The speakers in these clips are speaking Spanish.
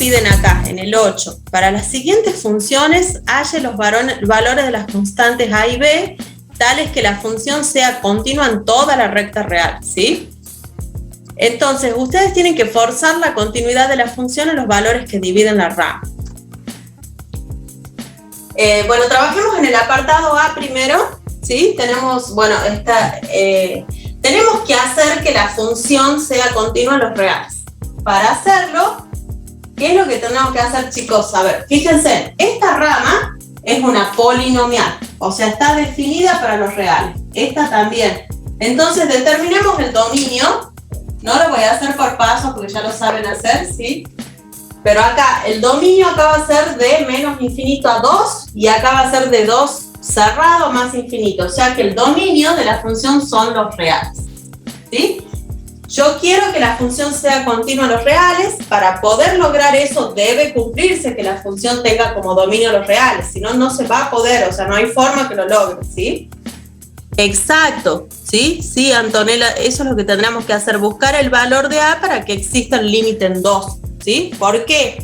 piden acá, en el 8. Para las siguientes funciones, halle los valores de las constantes A y B, tales que la función sea continua en toda la recta real, ¿sí? Entonces, ustedes tienen que forzar la continuidad de la función en los valores que dividen la rama. Bueno, trabajemos en el apartado A primero, ¿sí? Tenemos, bueno, tenemos que hacer que la función sea continua en los reales. Para hacerlo, ¿qué es lo que tenemos que hacer, chicos? A ver, fíjense, esta rama es una polinomial, o sea, está definida para los reales. Esta también. Entonces, determinemos el dominio. No lo voy a hacer por pasos porque ya lo saben hacer, ¿sí? Pero acá, el dominio acá va a ser de menos infinito a 2 y acá va a ser de 2 cerrado más infinito. O sea que el dominio de la función son los reales, ¿sí? Yo quiero que la función sea continua en los reales. Para poder lograr eso debe cumplirse que la función tenga como dominio los reales. Si no, no se va a poder, o sea, no hay forma que lo logre, ¿sí? Exacto, ¿sí? Sí, Antonella, eso es lo que tendremos que hacer, buscar el valor de A para que exista el límite en 2, ¿sí? ¿Por qué?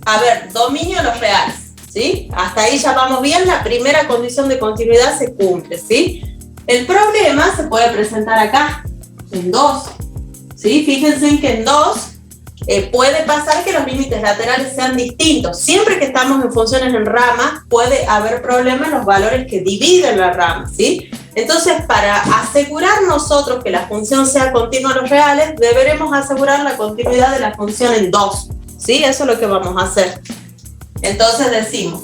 A ver, dominio de los reales, ¿sí? Hasta ahí ya vamos bien, la primera condición de continuidad se cumple, ¿sí? El problema se puede presentar acá, en 2, ¿sí? Fíjense que en 2 puede pasar que los límites laterales sean distintos. Siempre que estamos en funciones en rama, puede haber problemas en los valores que dividen la rama, ¿sí? Entonces, para asegurar nosotros que la función sea continua en los reales, deberemos asegurar la continuidad de la función en 2, ¿sí? Eso es lo que vamos a hacer. Entonces decimos,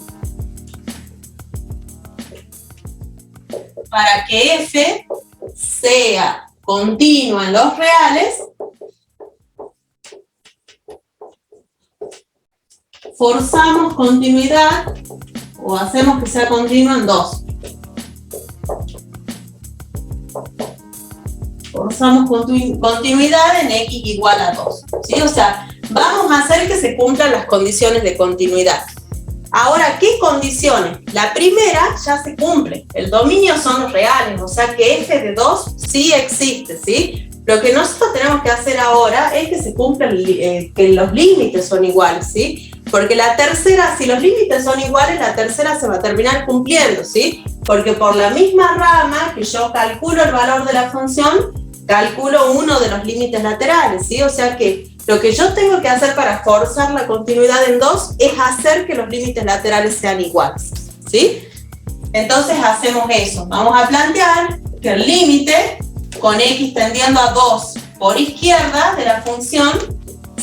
para que f sea continua en los reales, forzamos continuidad o hacemos que sea continua en 2. Forzamos continuidad en x igual a 2, ¿sí? O sea, vamos a hacer que se cumplan las condiciones de continuidad. Ahora, ¿qué condiciones? La primera ya se cumple. El dominio son los reales, o sea que f de 2 sí existe, ¿sí? Lo que nosotros tenemos que hacer ahora es que se cumplan, que los límites son iguales, ¿sí? Porque la tercera, si los límites son iguales, la tercera se va a terminar cumpliendo, ¿sí? Porque por la misma rama que yo calculo el valor de la función, calculo uno de los límites laterales, ¿sí? O sea que lo que yo tengo que hacer para forzar la continuidad en 2 es hacer que los límites laterales sean iguales, ¿sí? Entonces hacemos eso. Vamos a plantear que el límite con x tendiendo a 2 por izquierda de la función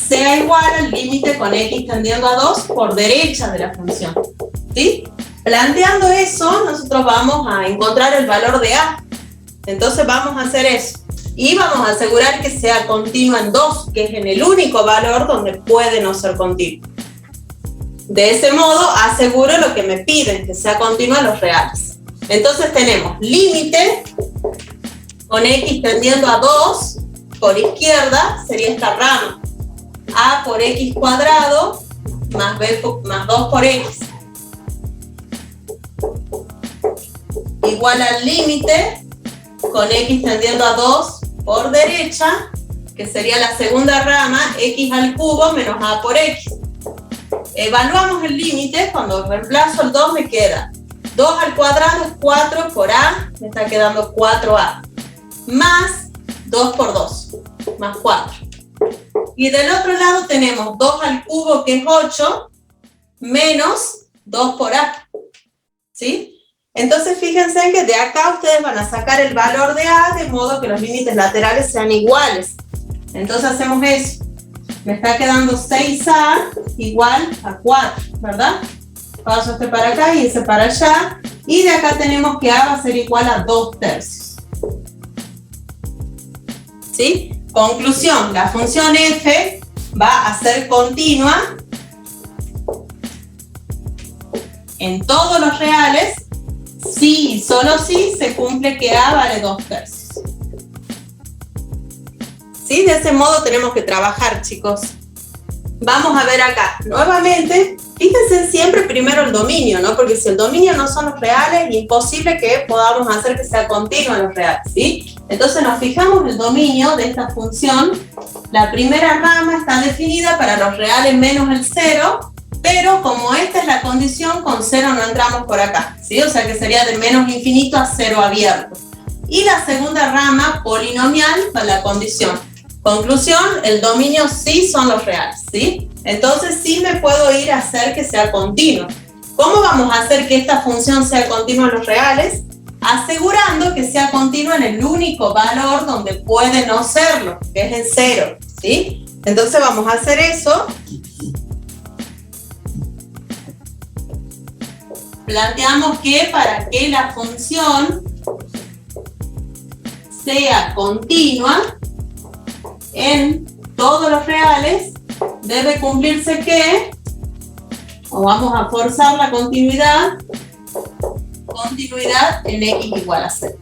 sea igual al límite con x tendiendo a 2 por derecha de la función, ¿sí? Planteando eso, nosotros vamos a encontrar el valor de A. Entonces vamos a hacer eso. Y vamos a asegurar que sea continua en 2, que es en el único valor donde puede no ser continua. De ese modo, aseguro lo que me piden, que sea continua en los reales. Entonces tenemos límite con x tendiendo a 2 por izquierda, sería esta rama. A por x cuadrado más 2 por x. Igual al límite con x tendiendo a 2 por derecha, que sería la segunda rama, x al cubo menos a por x. Evaluamos el límite, cuando reemplazo el 2 me queda 2 al cuadrado es 4 por a, me está quedando 4a, más 2 por 2, más 4. Y del otro lado tenemos 2 al cubo, que es 8, menos 2 por a, ¿sí? Entonces fíjense que de acá ustedes van a sacar el valor de a de modo que los límites laterales sean iguales. Entonces hacemos eso. Me está quedando 6a igual a 4, ¿verdad? Paso este para acá y ese para allá. Y de acá tenemos que a va a ser igual a 2/3. ¿Sí? Conclusión, la función f va a ser continua en todos los reales si y solo si se cumple que a vale 2/3. ¿Sí? De ese modo tenemos que trabajar, chicos. Vamos a ver acá, nuevamente, fíjense siempre primero el dominio, ¿no? Porque si el dominio no son los reales, es imposible que podamos hacer que sea continuo en los reales, ¿sí? Entonces nos fijamos el dominio de esta función La primera rama está definida para los reales menos el 0, pero como esta es la condición, con 0 no entramos por acá, ¿sí? O sea que sería de menos infinito a 0 abierto. Y la segunda rama, polinomial, con la condición. Conclusión, el dominio sí son los reales, ¿sí? Entonces sí me puedo ir a hacer que sea continuo. ¿Cómo vamos a hacer que esta función sea continua en los reales? Asegurando que sea continua en el único valor donde puede no serlo, que es en 0, ¿sí? Entonces vamos a hacer eso. Planteamos que para que la función sea continua en todos los reales, debe cumplirse que, o vamos a forzar la continuidad en x igual a 0.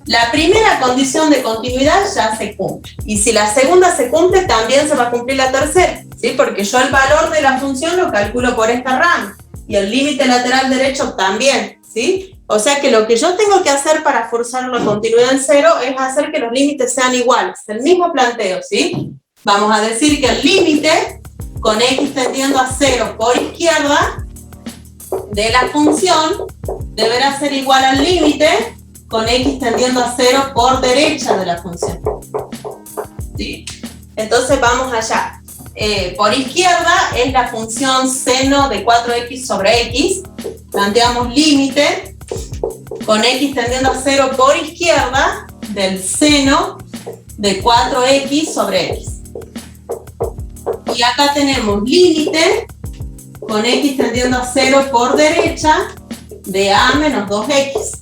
La primera condición de continuidad ya se cumple. Y si la segunda se cumple, también se va a cumplir la tercera, ¿sí? Porque yo el valor de la función lo calculo por esta rama. Y el límite lateral derecho también, ¿sí? O sea que lo que yo tengo que hacer para forzar la continuidad en 0 es hacer que los límites sean iguales. El mismo planteo, ¿sí? Vamos a decir que el límite con x tendiendo a 0 por izquierda de la función deberá ser igual al límite con x tendiendo a 0 por derecha de la función, ¿sí? Entonces vamos allá. Por izquierda es la función seno de 4x sobre x. Planteamos límite con x tendiendo a 0 por izquierda del seno de 4x sobre x. Y acá tenemos límite con x tendiendo a 0 por derecha de a menos 2x.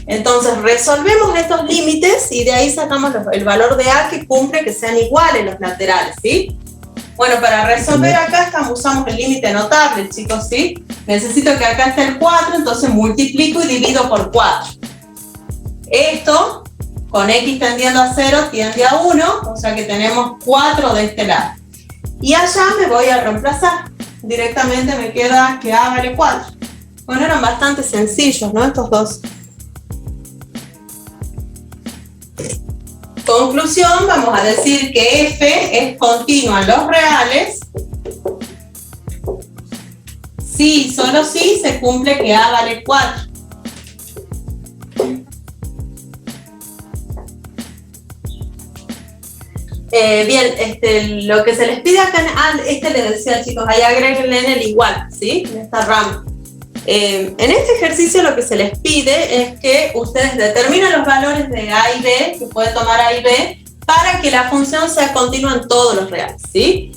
Entonces resolvemos estos límites y de ahí sacamos el valor de a que cumple que sean iguales los laterales, ¿sí? Bueno, para resolver acá usamos el límite notable, chicos, ¿sí? Necesito que acá esté el 4, entonces multiplico y divido por 4. Esto, con x tendiendo a 0, tiende a 1, o sea que tenemos 4 de este lado. Y allá me voy a reemplazar. Directamente me queda que a vale 4. Bueno, eran bastante sencillos, ¿no? Estos dos. Conclusión, vamos a decir que f es continua en los reales si, solo si, se cumple que a vale 4. Bien, lo que se les pide acá, les decía, chicos, ahí agréguenle en el igual, ¿sí? En esta rama. En este ejercicio lo que se les pide es que ustedes determinen los valores de a y b, que puede tomar a y b, para que la función sea continua en todos los reales, ¿sí?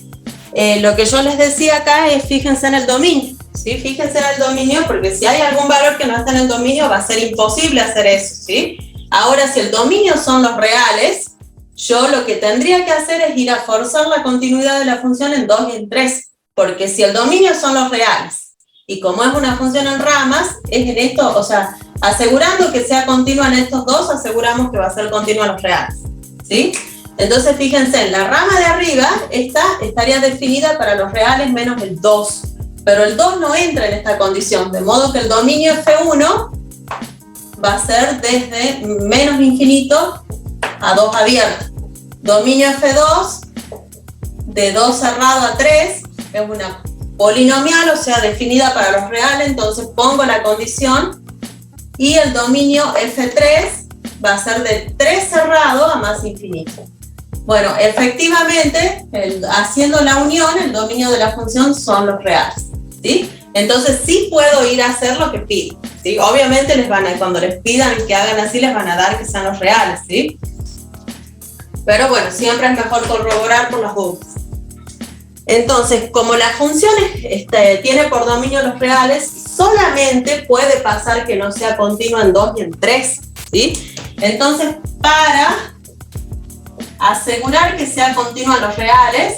Lo que yo les decía acá es fíjense en el dominio, ¿sí? Fíjense en el dominio porque si hay algún valor que no está en el dominio va a ser imposible hacer eso, ¿sí? Ahora, si el dominio son los reales, yo lo que tendría que hacer es ir a forzar la continuidad de la función en 2 y en 3, porque si el dominio son los reales, y como es una función en ramas, es en esto, o sea, asegurando que sea continua en estos dos, aseguramos que va a ser continua en los reales, ¿sí? Entonces, fíjense, en la rama de arriba, esta estaría definida para los reales menos el 2, pero el 2 no entra en esta condición, de modo que el dominio F1 va a ser desde menos infinito a 2 abierto. Dominio F2, de 2 cerrado a 3, es una polinomial, o sea, definida para los reales, entonces pongo la condición, y el dominio F3 va a ser de 3 cerrado a más infinito. Bueno, efectivamente, haciendo la unión, el dominio de la función son los reales, ¿sí? Entonces sí puedo ir a hacer lo que pido, ¿sí? Obviamente cuando les pidan que hagan así, les van a dar que sean los reales, ¿sí? Pero bueno, siempre es mejor corroborar por las dudas. Entonces, como la función tiene por dominio los reales, solamente puede pasar que no sea continua en 2 y en 3, ¿sí? Entonces, para asegurar que sea continua en los reales,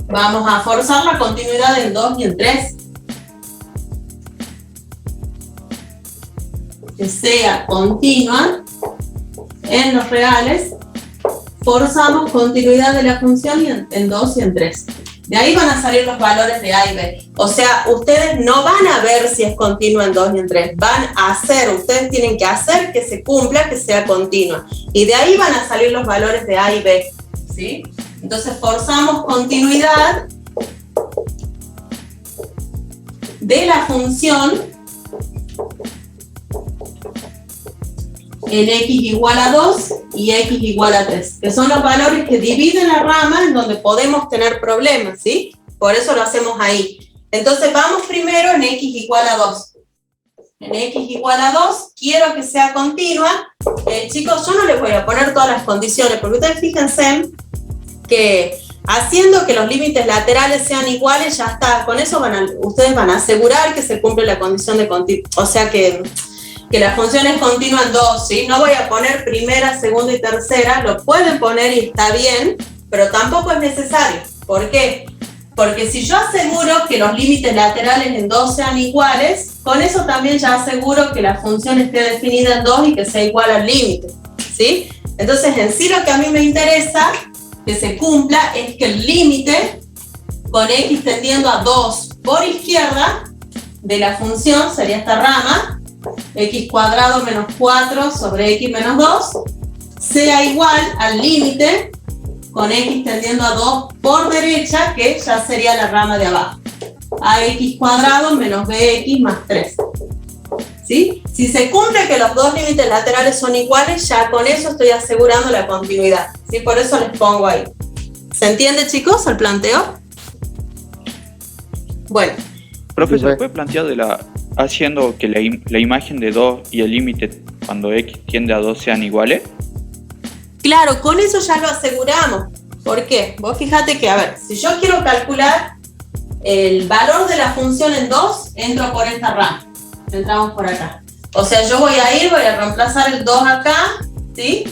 vamos a forzar la continuidad en 2 y en 3. Que sea continua en los reales, forzamos continuidad de la función en 2 y en 3. De ahí van a salir los valores de A y B. O sea, ustedes no van a ver si es continua en 2 y en 3. Van a hacer, ustedes tienen que hacer que se cumpla, que sea continua. Y de ahí van a salir los valores de A y B. ¿Sí? Entonces forzamos continuidad de la función en x igual a 2 y x igual a 3, que son los valores que dividen la rama en donde podemos tener problemas, ¿sí? Por eso lo hacemos ahí. Entonces vamos primero en x igual a 2. En x igual a 2, quiero que sea continua. Chicos, yo no les voy a poner todas las condiciones, porque ustedes fíjense que haciendo que los límites laterales sean iguales, ya está. Con eso ustedes van a asegurar que se cumple la condición de continuidad. O sea que la función es continua en 2, ¿sí? No voy a poner primera, segunda y tercera, lo pueden poner y está bien, pero tampoco es necesario. ¿Por qué? Porque si yo aseguro que los límites laterales en 2 sean iguales, con eso también ya aseguro que la función esté definida en 2 y que sea igual al límite, ¿sí? Entonces, en sí lo que a mí me interesa que se cumpla es que el límite con x tendiendo a 2 por izquierda de la función, sería esta rama, x cuadrado menos 4 sobre x menos 2, sea igual al límite con x tendiendo a 2 por derecha, que ya sería la rama de abajo, ax cuadrado menos bx más 3. ¿Sí? Si se cumple que los dos límites laterales son iguales, ya con eso estoy asegurando la continuidad, ¿sí? Por eso les pongo ahí. ¿Se entiende, chicos, el planteo? Bueno. Profesor, ¿puede plantear haciendo que la imagen de 2 y el límite cuando x tiende a 2 sean iguales? Claro, con eso ya lo aseguramos. ¿Por qué? Vos fíjate que, a ver, si yo quiero calcular el valor de la función en 2, entro por esta rama. Entramos por acá. O sea, yo voy a reemplazar el 2 acá, ¿sí?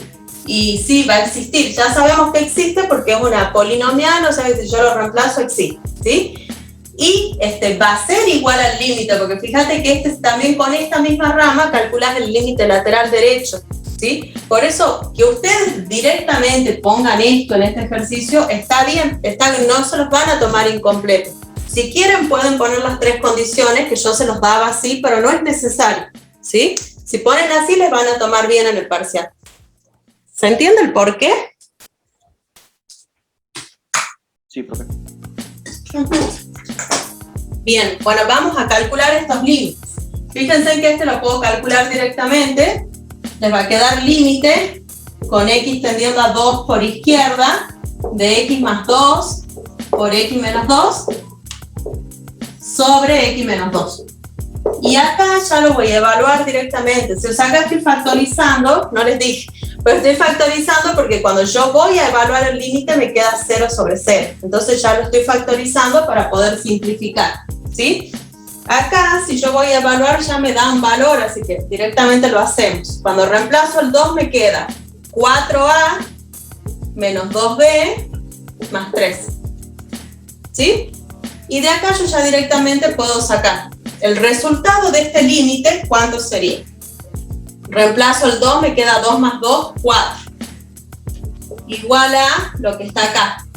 Y sí, va a existir. Ya sabemos que existe porque es una polinomial, o sea que si yo lo reemplazo, existe, ¿sí? Y va a ser igual al límite, porque fíjate que también con esta misma rama calculas el límite lateral derecho, ¿sí? Por eso, que ustedes directamente pongan esto en este ejercicio, está bien, no se los van a tomar incompleto. Si quieren pueden poner las 3 condiciones, que yo se los daba así, pero no es necesario, ¿sí? Si ponen así les van a tomar bien en el parcial. ¿Se entiende el por qué? Sí, profe. Bien, bueno, vamos a calcular estos límites. Fíjense que lo puedo calcular directamente. Les va a quedar límite con x tendiendo a 2 por izquierda de x más 2 por x menos 2 sobre x menos 2. Y acá ya lo voy a evaluar directamente. O sea, acá estoy factorizando, no les dije, pero estoy factorizando porque cuando yo voy a evaluar el límite me queda 0 sobre 0. Entonces ya lo estoy factorizando para poder simplificar, ¿sí? Acá, si yo voy a evaluar, ya me da un valor, así que directamente lo hacemos. Cuando reemplazo el 2 me queda 4a menos 2b más 3, ¿sí? Y de acá yo ya directamente puedo sacar el resultado de este límite, ¿cuánto sería? Reemplazo el 2, me queda 2 más 2, 4. Igual a lo que está acá,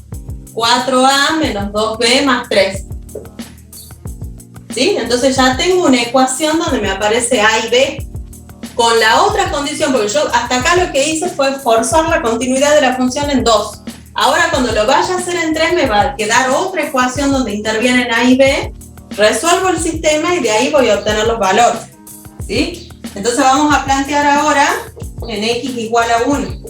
4a menos 2b más 3. ¿Sí? Entonces ya tengo una ecuación donde me aparece a y b con la otra condición, porque yo hasta acá lo que hice fue forzar la continuidad de la función en 2. Ahora cuando lo vaya a hacer en 3 me va a quedar otra ecuación donde intervienen a y b, resuelvo el sistema y de ahí voy a obtener los valores, ¿sí? Entonces vamos a plantear ahora en x igual a 1.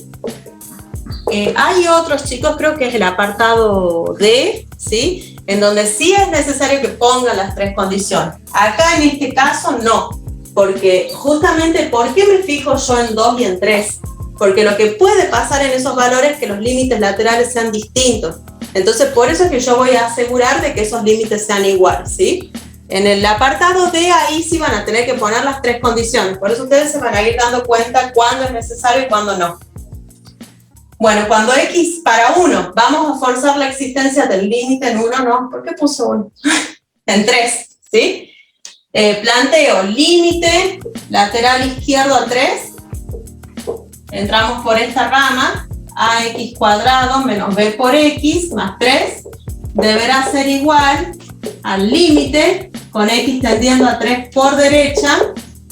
Hay otros, chicos, creo que es el apartado D, ¿sí? En donde sí es necesario que pongan las 3 condiciones. Acá en este caso no, porque justamente, ¿por qué me fijo yo en 2 y en 3? Porque lo que puede pasar en esos valores es que los límites laterales sean distintos. Entonces, por eso es que yo voy a asegurar de que esos límites sean iguales, ¿sí? En el apartado D, ahí sí van a tener que poner las 3 condiciones. Por eso ustedes se van a ir dando cuenta cuándo es necesario y cuándo no. Bueno, cuando x para 1, vamos a forzar la existencia del límite en 1, ¿no? ¿Por qué puso 1? En 3, ¿sí? Planteo límite lateral izquierdo a 3. Entramos por esta rama, ax cuadrado menos b por x más 3. deberá ser igual al límite con x tendiendo a 3 por derecha,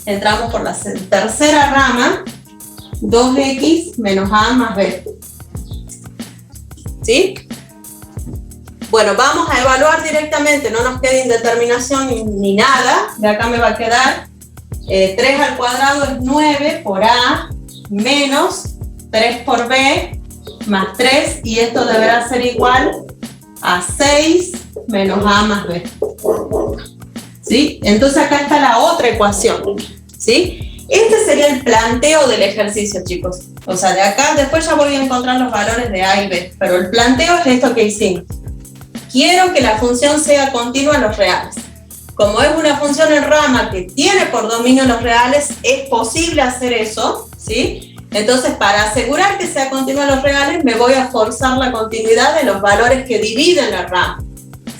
entramos por la tercera rama, 2x menos a más b. ¿Sí? Bueno, vamos a evaluar directamente, no nos queda indeterminación ni nada. De acá me va a quedar 3 al cuadrado es 9 por a menos 3 por b más 3, y esto deberá ser igual a 6 menos a más b. ¿Sí? Entonces acá está la otra ecuación. ¿Sí? Este sería el planteo del ejercicio, chicos. O sea, de acá después ya voy a encontrar los valores de a y b, pero el planteo es esto que hicimos. Quiero que la función sea continua en los reales. Como es una función en rama que tiene por dominio los reales, es posible hacer eso, ¿sí? Entonces, para asegurar que sea continua en los reales, me voy a forzar la continuidad de los valores que dividen la rama,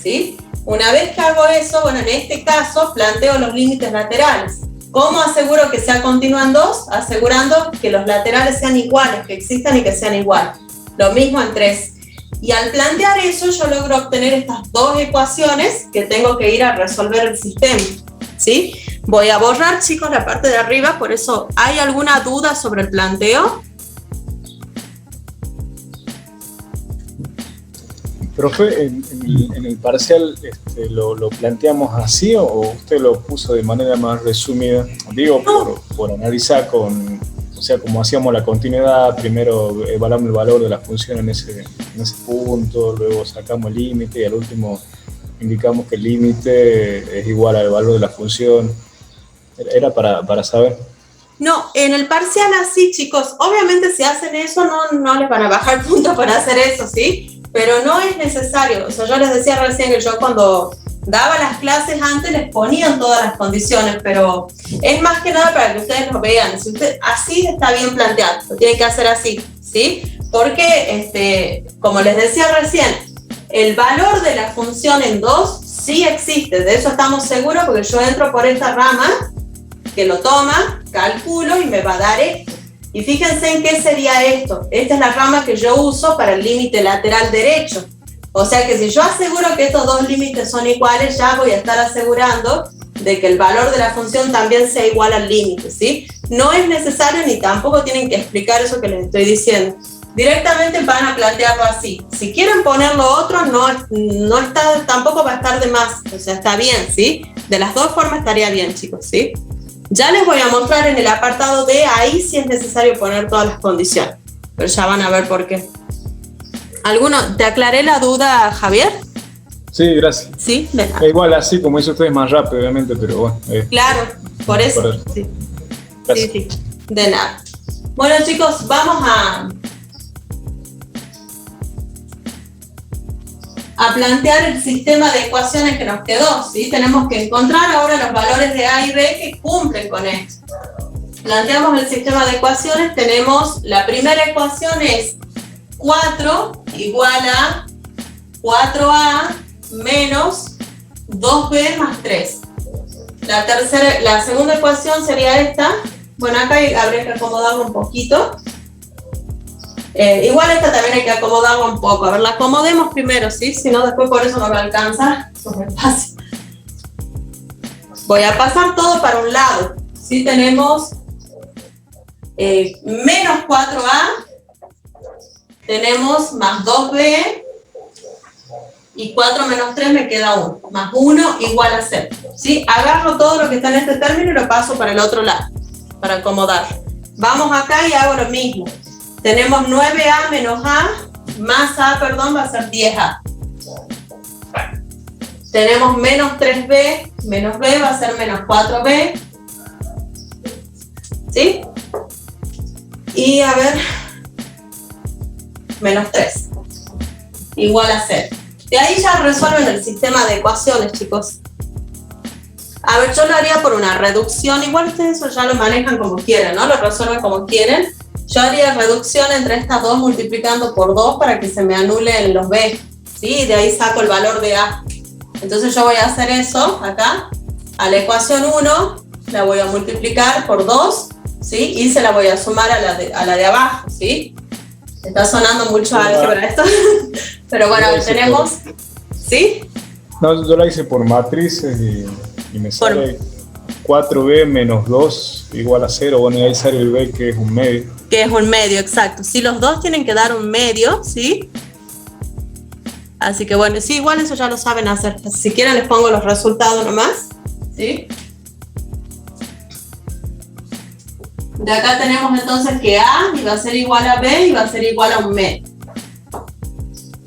¿sí? Una vez que hago eso, bueno, en este caso, planteo los límites laterales. ¿Cómo aseguro que sea continua en 2? Asegurando que los laterales sean iguales, que existan y que sean iguales. Lo mismo en 3. Y al plantear eso, yo logro obtener estas dos ecuaciones que tengo que ir a resolver el sistema, ¿sí? Voy a borrar, chicos, la parte de arriba, por eso, ¿hay alguna duda sobre el planteo? Profe, en el parcial ¿lo planteamos así o usted lo puso de manera más resumida? Digo, por analizar con... O sea, como hacíamos la continuidad, primero evaluamos el valor de la función en ese punto, luego sacamos el límite y al último indicamos que el límite es igual al valor de la función. Era para saber. No, en el parcial así, chicos, obviamente si hacen eso no les van a bajar puntos para hacer eso, ¿sí? Pero no es necesario. O sea, yo les decía recién que yo cuando daba las clases antes les ponían todas las condiciones, pero es más que nada para que ustedes lo vean. Si usted, así está bien planteado, lo tienen que hacer así, ¿sí? Porque, como les decía recién, el valor de la función en 2 sí existe, de eso estamos seguros porque yo entro por esta rama que lo toma, calculo y me va a dar esto. Y fíjense en qué sería esto. Esta es la rama que yo uso para el límite lateral derecho. O sea que si yo aseguro que estos dos límites son iguales, ya voy a estar asegurando de que el valor de la función también sea igual al límite, ¿sí? No es necesario ni tampoco tienen que explicar eso que les estoy diciendo. Directamente van a plantearlo así. Si quieren poner lo otro, no está, tampoco va a estar de más. O sea, está bien, ¿sí? De las dos formas estaría bien, chicos, ¿sí? Ya les voy a mostrar en el apartado D, ahí sí es necesario poner todas las condiciones. Pero ya van a ver por qué. ¿Te aclaré la duda, Javier? Sí, gracias. Sí, de nada. Igual así, como hizo usted, es más rápido, obviamente, pero bueno. Claro, por eso. Sí. Sí, de nada. Bueno, chicos, vamos a plantear el sistema de ecuaciones que nos quedó, ¿sí? Tenemos que encontrar ahora los valores de A y B que cumplen con esto. Planteamos el sistema de ecuaciones, tenemos, la primera ecuación es 4 igual a 4a menos 2b más 3. La segunda ecuación sería esta. Bueno, acá habría que acomodarlo un poquito. Igual esta también hay que acomodarla un poco. A ver, la acomodemos primero, ¿sí? Si no, después por eso no me alcanza. Eso es fácil. Voy a pasar todo para un lado. ¿Sí? Tenemos menos 4a, tenemos más 2b, y 4 menos 3 me queda 1. Más 1 igual a 0. ¿Sí? Agarro todo lo que está en este término y lo paso para el otro lado, para acomodar. Vamos acá y hago lo mismo. Tenemos 9a menos a, más a, perdón, va a ser 10a. Tenemos menos 3b, menos b va a ser menos 4b. ¿Sí? Y a ver, menos 3. Igual a 0. De ahí ya resuelven el sistema de ecuaciones, chicos. A ver, yo lo haría por una reducción. Igual ustedes eso ya lo manejan como quieren, ¿no? Lo resuelven como quieren. Yo haría reducción entre estas dos multiplicando por 2 para que se me anulen los b, ¿sí? De ahí saco el valor de a. Entonces yo voy a hacer eso acá. A la ecuación 1 la voy a multiplicar por 2, ¿sí? Y se la voy a sumar a la de abajo, ¿sí? Está sonando mucho álgebra esto. Pero bueno, tenemos ¿Sí? No, yo la hice por matrices y me sale 4b menos 2 igual a 0. Bueno, y ahí sale el b, que es un medio. Que es un medio, exacto. Si los dos tienen que dar un medio, ¿sí? Así que bueno, sí, igual eso ya lo saben hacer. Si quieren les pongo los resultados nomás, ¿sí? De acá tenemos entonces que A iba a ser igual a B y va a ser igual a un medio.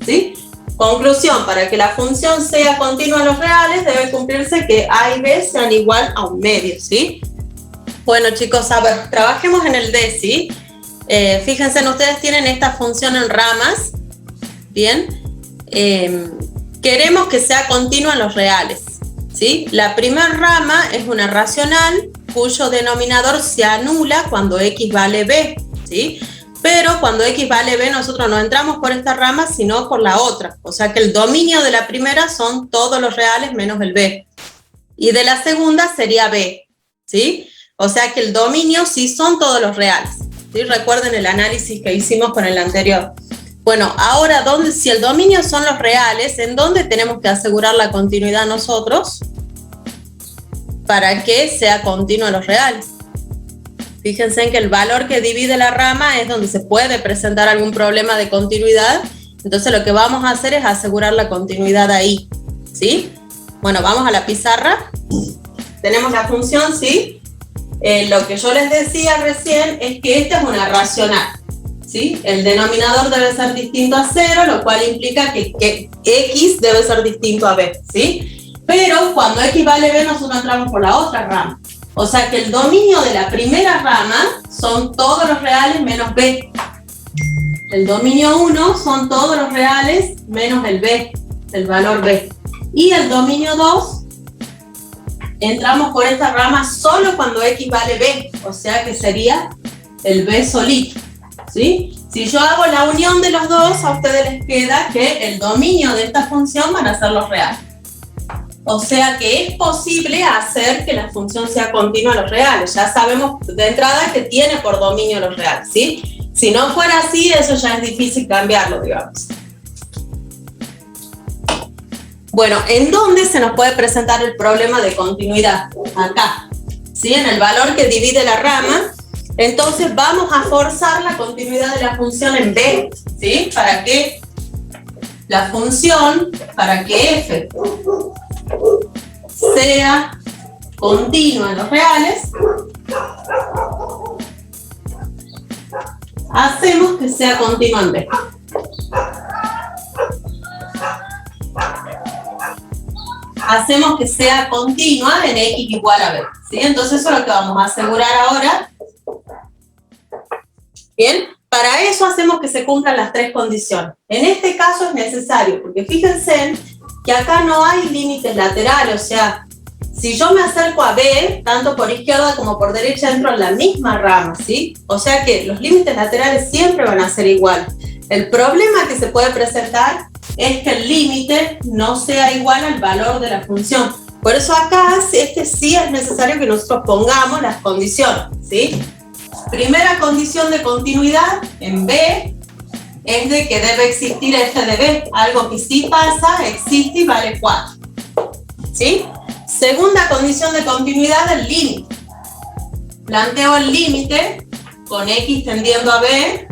¿Sí? Conclusión, para que la función sea continua en los reales debe cumplirse que A y B sean igual a un medio, ¿sí? Bueno chicos, a ver, trabajemos en el D, ¿sí? Fíjense, ustedes tienen esta función en ramas, ¿bien? Queremos que sea continua en los reales, ¿sí? La primera rama es una racional cuyo denominador se anula cuando x vale b, ¿sí? Pero cuando x vale b nosotros no entramos por esta rama sino por la otra, o sea que el dominio de la primera son todos los reales menos el b, y de la segunda sería b, ¿sí? O sea que el dominio sí son todos los reales, ¿sí? Recuerden el análisis que hicimos con el anterior. Bueno, ahora, si el dominio son los reales, ¿en dónde tenemos que asegurar la continuidad nosotros? Para que sea continuo en los reales. Fíjense en que el valor que divide la rama es donde se puede presentar algún problema de continuidad. Entonces lo que vamos a hacer es asegurar la continuidad ahí, ¿sí? Bueno, vamos a la pizarra. Tenemos la función, ¿sí? Lo que yo les decía recién es que esta es una racional, ¿sí? El denominador debe ser distinto a 0, lo cual implica que x debe ser distinto a b, ¿sí? Pero cuando x vale b nosotros entramos por la otra rama. O sea que el dominio de la primera rama son todos los reales menos b. El dominio 1 son todos los reales menos el b, el valor b. Y el dominio 2, entramos por esta rama solo cuando x vale b. O sea que sería el b solito, ¿sí? Si yo hago la unión de los dos, a ustedes les queda que el dominio de esta función van a ser los reales. O sea que es posible hacer que la función sea continua en los reales. Ya sabemos de entrada que tiene por dominio los reales, ¿sí? Si no fuera así, eso ya es difícil cambiarlo, digamos. Bueno, ¿en dónde se nos puede presentar el problema de continuidad? Acá, ¿sí? En el valor que divide la rama. Entonces vamos a forzar la continuidad de la función en b, ¿sí? Para que la función, para que f sea continua en los reales, hacemos que sea continua en b. Hacemos que sea continua en x igual a b, ¿sí? Entonces eso es lo que vamos a asegurar ahora. Bien, para eso hacemos que se cumplan las tres condiciones. En este caso es necesario, porque fíjense que acá no hay límites laterales, o sea, si yo me acerco a B, tanto por izquierda como por derecha entro en la misma rama, ¿sí? O sea que los límites laterales siempre van a ser iguales. El problema que se puede presentar es que el límite no sea igual al valor de la función. Por eso acá sí es necesario que nosotros pongamos las condiciones, ¿sí? Primera condición de continuidad en B es de que debe existir f de b, algo que sí pasa, existe y vale 4, ¿sí? Segunda condición de continuidad, el límite. Planteo el límite con x tendiendo a b.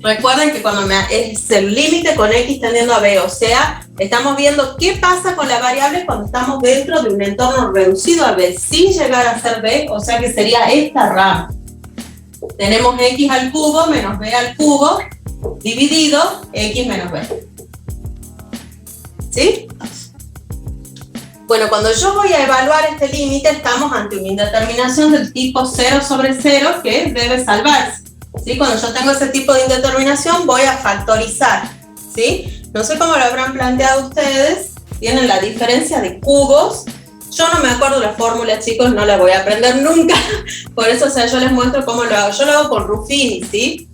Recuerden que cuando es el límite con x tendiendo a b, o sea, estamos viendo qué pasa con la variable cuando estamos dentro de un entorno reducido a b, sin llegar a ser b, o sea que sería esta rama. Tenemos x al cubo menos b al cubo dividido x menos b. ¿Sí? Bueno, cuando yo voy a evaluar este límite, estamos ante una indeterminación del tipo 0 sobre 0 que debe salvarse. ¿Sí? Cuando yo tengo ese tipo de indeterminación, voy a factorizar, ¿sí? No sé cómo lo habrán planteado ustedes. Tienen la diferencia de cubos. Yo no me acuerdo la fórmula, chicos, no la voy a aprender nunca. Por eso, o sea, yo les muestro cómo lo hago. Yo lo hago con Ruffini, ¿sí?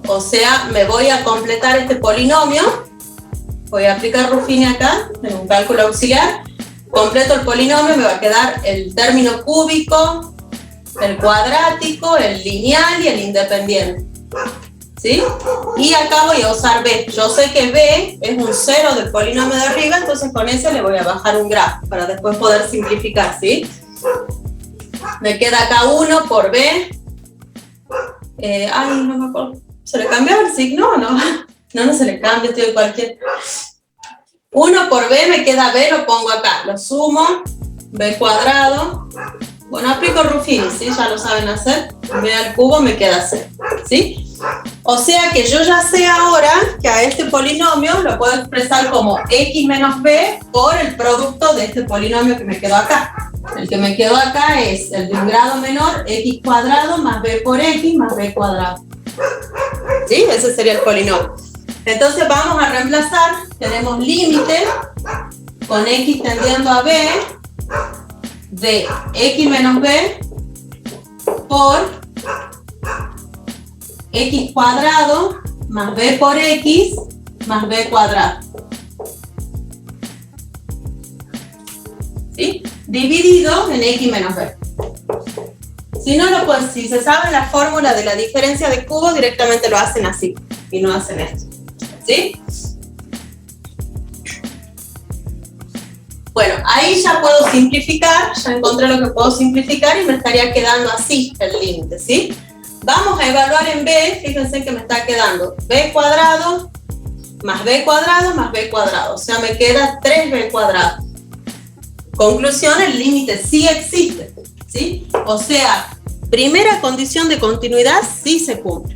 O sea, me voy a completar este polinomio. Voy a aplicar Ruffini acá, en un cálculo auxiliar. Completo el polinomio, me va a quedar el término cúbico, el cuadrático, el lineal y el independiente. ¿Sí? ¿sí? Y acá voy a usar B. Yo sé que B es un 0 del polinomio de arriba, entonces con ese le voy a bajar un grafo para después poder simplificar, ¿sí? Me queda acá 1 por B. Ay, no me acuerdo. ¿Se le cambió el signo o no? No se le cambia, estoy de cualquier. 1 por B, me queda B, lo pongo acá. Lo sumo, B cuadrado. Bueno, aplico Ruffini, ¿sí? Ya lo saben hacer. B al cubo me queda C, ¿sí? O sea que yo ya sé ahora que a este polinomio lo puedo expresar como X menos B por el producto de este polinomio que me quedó acá. El que me quedó acá es el de un grado menor, X cuadrado más B por X más B cuadrado. ¿Sí? Ese sería el polinomio. Entonces vamos a reemplazar, tenemos límite con X tendiendo a B de X menos B por X cuadrado más B por X más B cuadrado. ¿Sí? Dividido en X menos B. Si no lo pueden, si se sabe la fórmula de la diferencia de cubos, directamente lo hacen así y no hacen esto. ¿Sí? Bueno, ahí ya puedo simplificar, ya encontré lo que puedo simplificar y me estaría quedando así el límite, ¿sí? Vamos a evaluar en B, fíjense que me está quedando B cuadrado más B cuadrado más B cuadrado, o sea, me queda 3B cuadrado. Conclusión, el límite sí existe, ¿sí? O sea, primera condición de continuidad sí se cumple.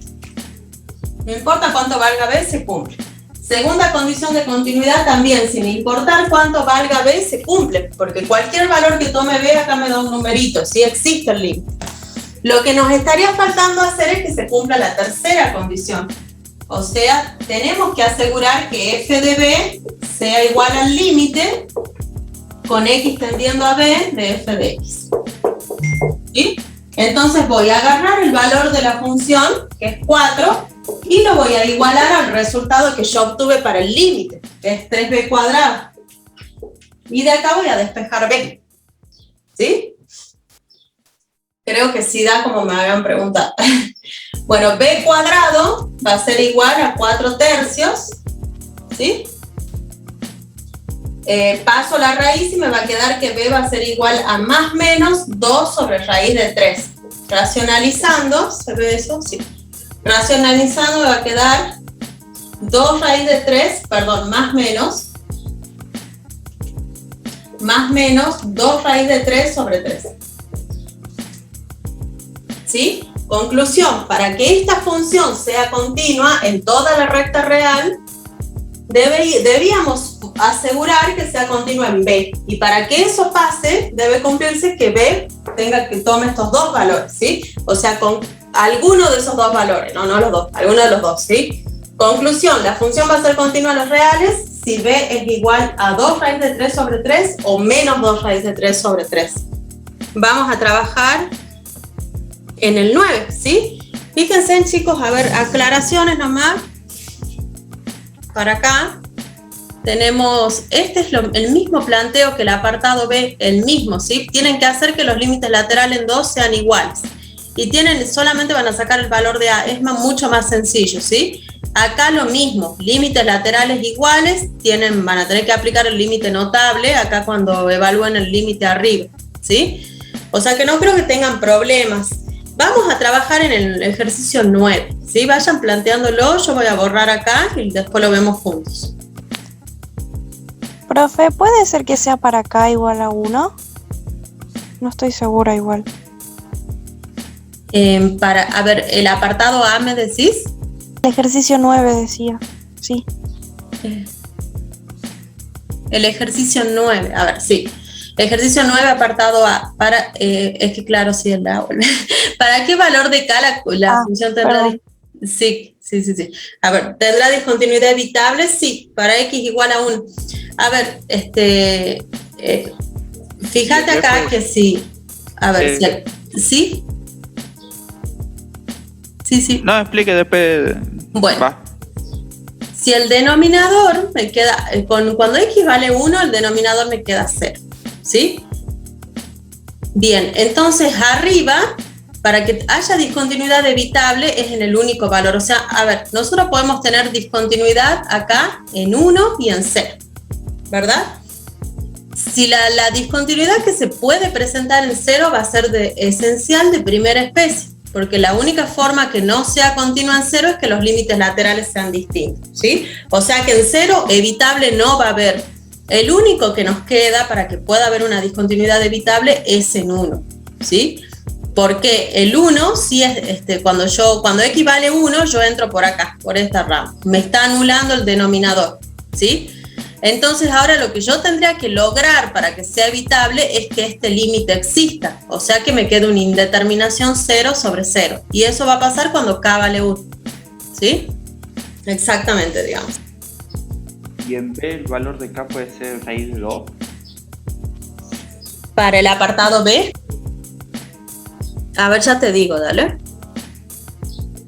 No importa cuánto valga B, se cumple. Segunda condición de continuidad también, sin importar cuánto valga B, se cumple, porque cualquier valor que tome B acá me da un numerito, sí existe el límite. Lo que nos estaría faltando hacer es que se cumpla la tercera condición. O sea, tenemos que asegurar que f de B sea igual al límite con X tendiendo a B de f de X. ¿Sí? Entonces voy a agarrar el valor de la función, que es 4, y lo voy a igualar al resultado que yo obtuve para el límite, que es 3B cuadrado. Y de acá voy a despejar B. ¿Sí? Creo que sí da como me habían preguntado. Bueno, B cuadrado va a ser igual a 4 tercios. ¿Sí? Paso la raíz y me va a quedar que B va a ser igual a más menos 2 sobre raíz de 3. Racionalizando, ¿se ve eso? Sí. Racionalizando me va a quedar 2 raíz de 3, perdón, más menos 2 raíz de 3 sobre 3. ¿Sí? Conclusión, para que esta función sea continua en toda la recta real, debíamos asegurar que sea continua en B. Y para que eso pase, debe cumplirse que B tome estos dos valores, ¿sí? O sea, con alguno de esos dos valores, no los dos, alguno de los dos, ¿sí? Conclusión, la función va a ser continua en los reales si B es igual a 2 raíz de 3 sobre 3 o menos 2 raíz de 3 sobre 3. Vamos a trabajar en el 9, ¿sí? Fíjense, chicos, a ver, aclaraciones nomás. Para acá tenemos, este es el mismo planteo que el apartado B, el mismo, ¿sí? Tienen que hacer que los límites laterales en 2 sean iguales. Y solamente van a sacar el valor de A, es mucho más sencillo, ¿sí? Acá lo mismo, límites laterales iguales, van a tener que aplicar el límite notable, acá cuando evalúen el límite arriba, ¿sí? O sea que no creo que tengan problemas. Vamos a trabajar en el ejercicio 9, ¿sí? Vayan planteándolo, yo voy a borrar acá y después lo vemos juntos. Profe, ¿puede ser que sea para acá igual a 1? No estoy segura igual. A ver, el apartado A, ¿me decís? El ejercicio 9 decía, sí. El ejercicio 9, a ver, sí. Ejercicio 9, apartado A. Es que claro, sí, el A. ¿Para qué valor de K la función tendrá? Sí. A ver, ¿tendrá discontinuidad evitable? Sí, para X igual a 1. A ver, fíjate acá que sí. A ver, ¿sí? Sí. No, explique después. Bueno. Va. Si el denominador me queda, cuando X vale 1, el denominador me queda 0. ¿Sí? Bien, entonces arriba para que haya discontinuidad evitable es en el único valor. O sea, a ver, nosotros podemos tener discontinuidad acá en 1 y en 0, ¿verdad? Si la discontinuidad que se puede presentar en 0 va a ser esencial de primera especie, porque la única forma que no sea continua en 0 es que los límites laterales sean distintos, ¿sí? O sea que en 0 evitable no va a haber. El único que nos queda para que pueda haber una discontinuidad evitable es en 1, ¿sí? Porque el 1, sí es, cuando x vale 1, yo entro por acá, por esta rama. Me está anulando el denominador, ¿sí? Entonces ahora lo que yo tendría que lograr para que sea evitable es que este límite exista. O sea que me quede una indeterminación 0 sobre 0. Y eso va a pasar cuando k vale 1, ¿sí? Exactamente, digamos. Y en B el valor de k puede ser raíz de 2. Para el apartado B. A ver, ya te digo, dale.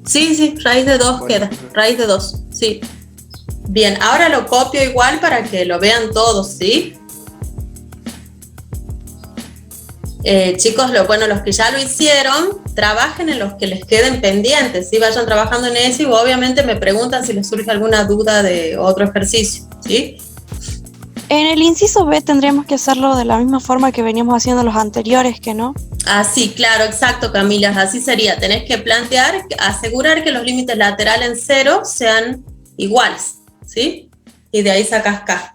Sí, raíz de 2 queda. Raíz de 2, sí. Bien, ahora lo copio igual para que lo vean todos, ¿sí? Chicos, los que ya lo hicieron, trabajen en los que les queden pendientes, ¿sí? Vayan trabajando en eso y obviamente me preguntan si les surge alguna duda de otro ejercicio, ¿sí? En el inciso B tendríamos que hacerlo de la misma forma que veníamos haciendo los anteriores, ¿que no? Así, claro, exacto, Camila, así sería. Tenés que plantear, asegurar que los límites laterales en 0 sean iguales, ¿sí? Y de ahí sacas K.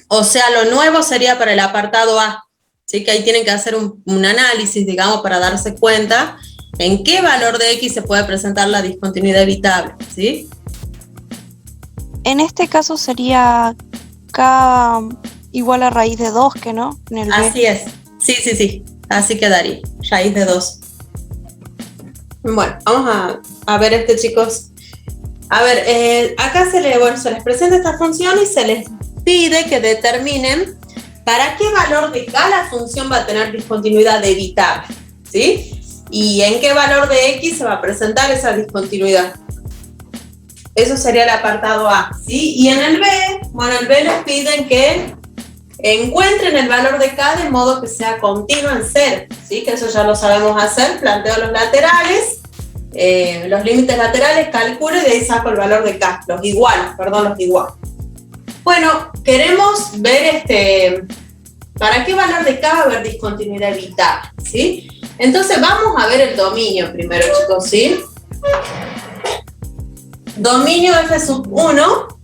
O sea, lo nuevo sería para el apartado A, ¿sí? Que ahí tienen que hacer un análisis, digamos, para darse cuenta en qué valor de X se puede presentar la discontinuidad evitable, ¿sí? En este caso sería K igual a raíz de 2, ¿que no? En el B. Así es, sí, así quedaría, raíz de 2. Bueno, vamos a ver chicos. A ver, acá se les presenta esta función y se les pide que determinen para qué valor de K la función va a tener discontinuidad evitable, ¿sí? Y en qué valor de X se va a presentar esa discontinuidad. Eso sería el apartado A, ¿sí? Y en el B, el B les piden que encuentren el valor de K de modo que sea continuo en 0, ¿sí? Que eso ya lo sabemos hacer, planteo los laterales. Los límites laterales, calculo y de ahí saco el valor de K, los iguales. Bueno, queremos ver para qué valor de K va a haber discontinuidad evitable, ¿sí? Entonces vamos a ver el dominio primero, chicos, ¿sí? Dominio F1,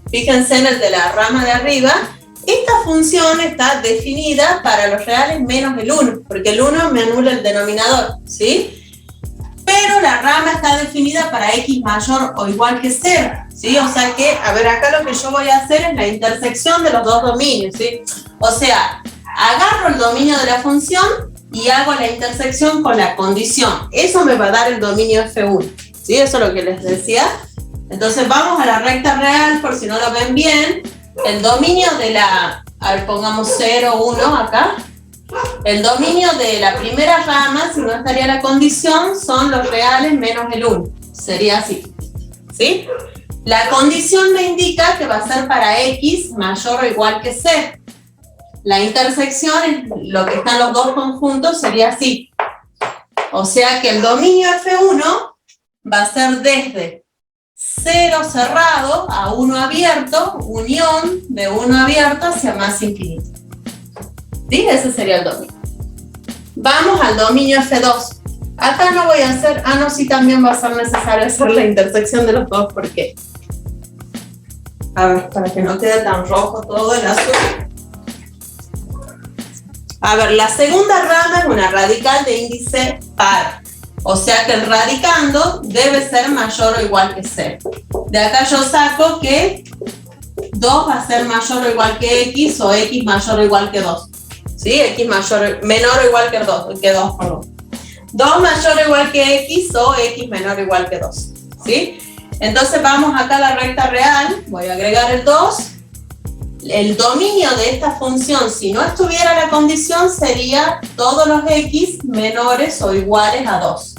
fíjense en el de la rama de arriba. Esta función está definida para los reales menos el 1, porque el 1 me anula el denominador, ¿sí? Pero la rama está definida para X mayor o igual que 0, ¿sí? O sea que, a ver, acá lo que yo voy a hacer es la intersección de los dos dominios, ¿sí? O sea, agarro el dominio de la función y hago la intersección con la condición. Eso me va a dar el dominio F1, ¿sí? Eso es lo que les decía. Entonces vamos a la recta real, por si no lo ven bien. El dominio de la, a ver, pongamos 0, 1 acá. El dominio de la primera rama, si no estaría la condición, son los reales menos el 1. Sería así, ¿sí? La condición me indica que va a ser para X mayor o igual que 0. La intersección, lo que están los dos conjuntos, sería así. O sea que el dominio F1 va a ser desde 0 cerrado a 1 abierto, unión de 1 abierto hacia más infinito. ¿Sí? Ese sería el dominio. Vamos al dominio F2. Acá no voy a hacer, no, sí también va a ser necesario hacer la intersección de los dos, ¿por qué? A ver, para que no quede tan rojo todo el azul. A ver, la segunda rama es una radical de índice par. O sea que el radicando debe ser mayor o igual que 0. De acá yo saco que 2 va a ser mayor o igual que X o X mayor o igual que 2. ¿Sí? X menor o igual que 2, perdón. 2 mayor o igual que X o X menor o igual que 2. ¿Sí? Entonces vamos acá a la recta real, voy a agregar el 2. El dominio de esta función, si no estuviera la condición, sería todos los X menores o iguales a 2.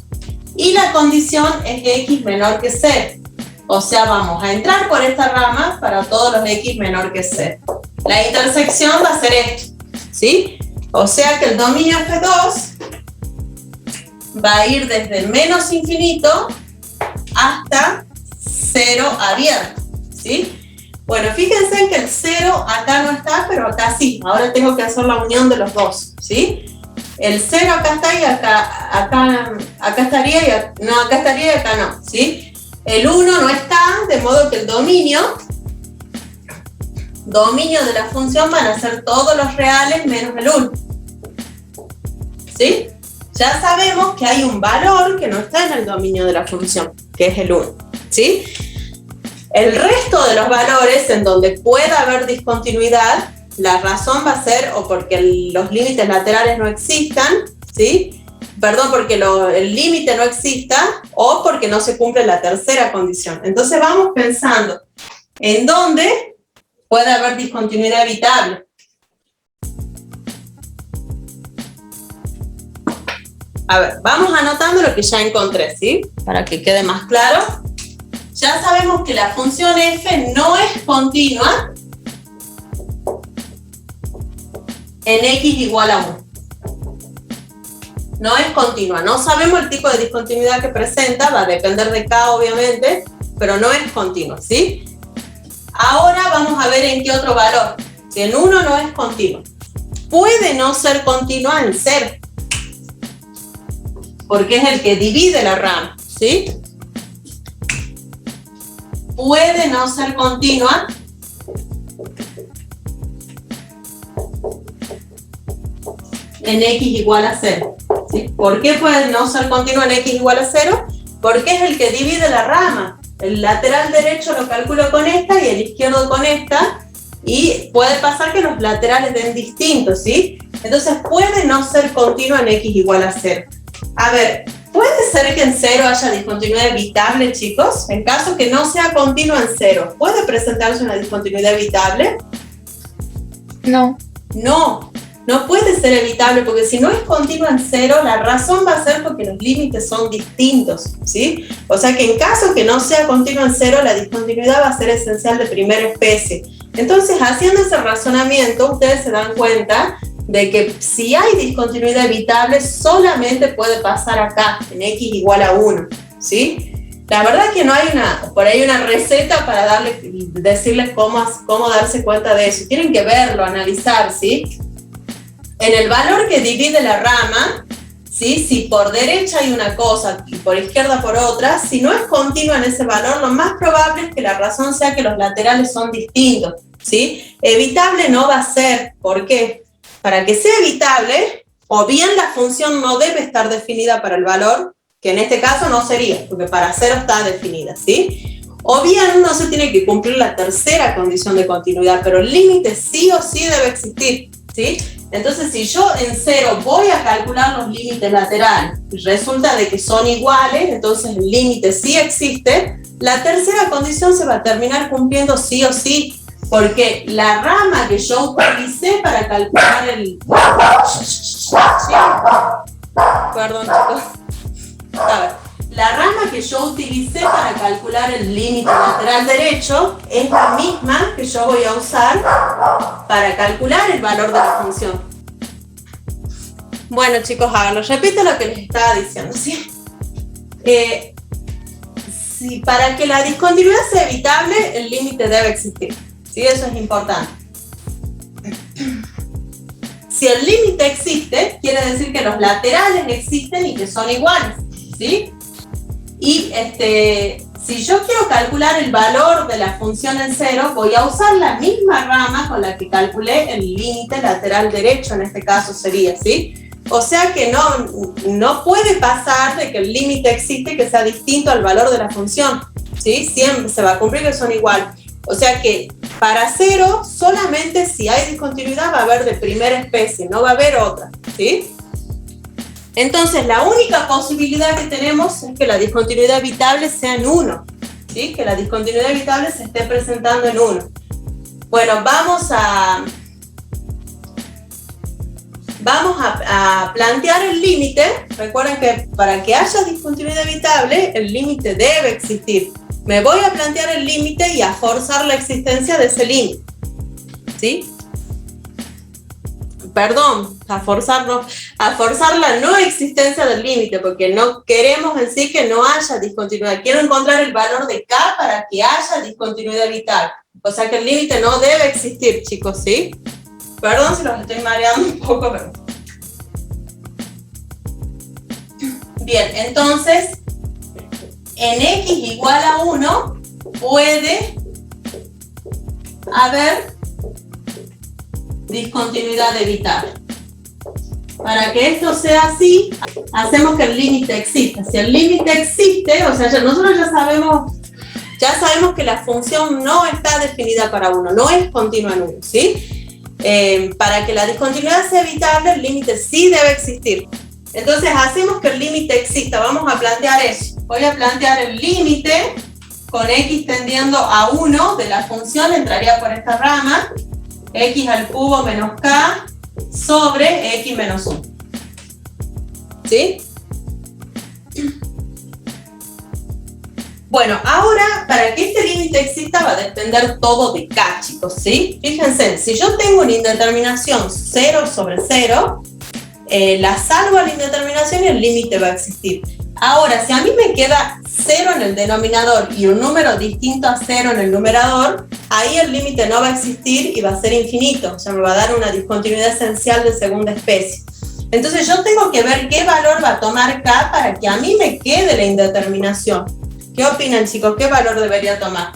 Y la condición es X menor que 0. O sea, vamos a entrar por esta rama para todos los X menor que 0. La intersección va a ser esto, ¿sí? O sea que el dominio F2 va a ir desde menos infinito hasta 0 abierto, ¿sí? Bueno, fíjense que el 0 acá no está, pero acá sí. Ahora tengo que hacer la unión de los dos, ¿sí? El 0 acá está y acá estaría y acá estaría y acá no, ¿sí? El 1 no está, de modo que el dominio de la función van a ser todos los reales menos el 1, ¿sí? Ya sabemos que hay un valor que no está en el dominio de la función, que es el 1, ¿sí? El resto de los valores en donde pueda haber discontinuidad, la razón va a ser o porque los límites laterales no existan, ¿sí? Perdón, porque el límite no exista o porque no se cumple la tercera condición. Entonces vamos pensando en dónde puede haber discontinuidad evitable. A ver, vamos anotando lo que ya encontré, ¿sí? Para que quede más claro. Ya sabemos que la función f no es continua en x igual a 1. No es continua. No sabemos el tipo de discontinuidad que presenta, va a depender de k obviamente, pero no es continua, ¿sí? Ahora vamos a ver en qué otro valor. Si en 1 no es continua. Puede no ser continua en 0, porque es el que divide la rama, ¿sí? Puede no ser continua en x igual a 0, ¿sí? ¿Por qué puede no ser continua en x igual a 0? Porque es el que divide la rama. El lateral derecho lo calculo con esta y el izquierdo con esta, y puede pasar que los laterales den distintos, ¿sí? Entonces puede no ser continua en x igual a 0. A ver, ¿puede ser que en 0 haya discontinuidad evitable, chicos? En caso que no sea continua en 0, ¿puede presentarse una discontinuidad evitable? No. No puede ser evitable, porque si no es continua en 0, la razón va a ser porque los límites son distintos, ¿sí? O sea que en caso que no sea continua en 0, la discontinuidad va a ser esencial de primera especie. Entonces, haciendo ese razonamiento, ustedes se dan cuenta de que si hay discontinuidad evitable, solamente puede pasar acá, en x igual a 1, ¿sí? La verdad que no hay por ahí una receta para decirles cómo darse cuenta de eso. Tienen que verlo, analizar, ¿sí? En el valor que divide la rama, ¿sí? Si por derecha hay una cosa y por izquierda por otra, si no es continua en ese valor, lo más probable es que la razón sea que los laterales son distintos, ¿sí? Evitable no va a ser. ¿Por qué? Para que sea evitable, o bien la función no debe estar definida para el valor, que en este caso no sería, porque para 0 está definida, ¿sí? O bien no se tiene que cumplir la tercera condición de continuidad, pero el límite sí o sí debe existir, ¿sí? Entonces, si yo en 0 voy a calcular los límites laterales y resulta de que son iguales, entonces el límite sí existe, la tercera condición se va a terminar cumpliendo sí o sí, porque la rama que yo utilicé para calcular el... Perdón, chicos. A ver, la rama que yo utilicé para calcular el límite lateral derecho es la misma que yo voy a usar para calcular el valor de la función. Bueno, chicos, a ver, les repito lo que les estaba diciendo, ¿sí? Para que la discontinuidad sea evitable, el límite debe existir, ¿sí? Eso es importante. Si el límite existe, quiere decir que los laterales existen y que son iguales, ¿sí? Y si yo quiero calcular el valor de la función en 0, voy a usar la misma rama con la que calculé el límite lateral derecho, en este caso sería, ¿sí? O sea que no puede pasar de que el límite existe que sea distinto al valor de la función, ¿sí? Siempre se va a cumplir que son iguales. O sea que para 0, solamente si hay discontinuidad va a haber de primera especie, no va a haber otra, ¿sí? Entonces, la única posibilidad que tenemos es que la discontinuidad evitable sea en 1, ¿sí? Que la discontinuidad evitable se esté presentando en 1. Bueno, vamos a plantear el límite. Recuerden que para que haya discontinuidad evitable, el límite debe existir. Me voy a plantear el límite y a forzar la existencia de ese límite, ¿sí? perdón, a forzar la no existencia del límite, porque no queremos en sí que no haya discontinuidad. Quiero encontrar el valor de K para que haya discontinuidad vital. O sea que el límite no debe existir, chicos, ¿sí? Perdón si los estoy mareando un poco, pero... Bien, entonces, en X igual a 1 puede haber discontinuidad evitable. Para que esto sea así, hacemos que el límite exista. Si el límite existe, o sea, nosotros ya sabemos que la función no está definida para 1, no es continua en 1, ¿sí? Para que la discontinuidad sea evitable, el límite sí debe existir. Entonces hacemos que el límite exista. Vamos a plantear eso. Voy a plantear el límite con X tendiendo a 1 de la función, entraría por esta rama, X al cubo menos K sobre X menos 1. ¿Sí? Bueno, ahora, para que este límite exista va a depender todo de K, chicos, ¿sí? Fíjense, si yo tengo una indeterminación 0 sobre 0, la salvo a la indeterminación y el límite va a existir. Ahora, si a mí me queda 0 en el denominador y un número distinto a 0 en el numerador, ahí el límite no va a existir y va a ser infinito. O sea, me va a dar una discontinuidad esencial de segunda especie. Entonces yo tengo que ver qué valor va a tomar K para que a mí me quede la indeterminación. ¿Qué opinan, chicos? ¿Qué valor debería tomar?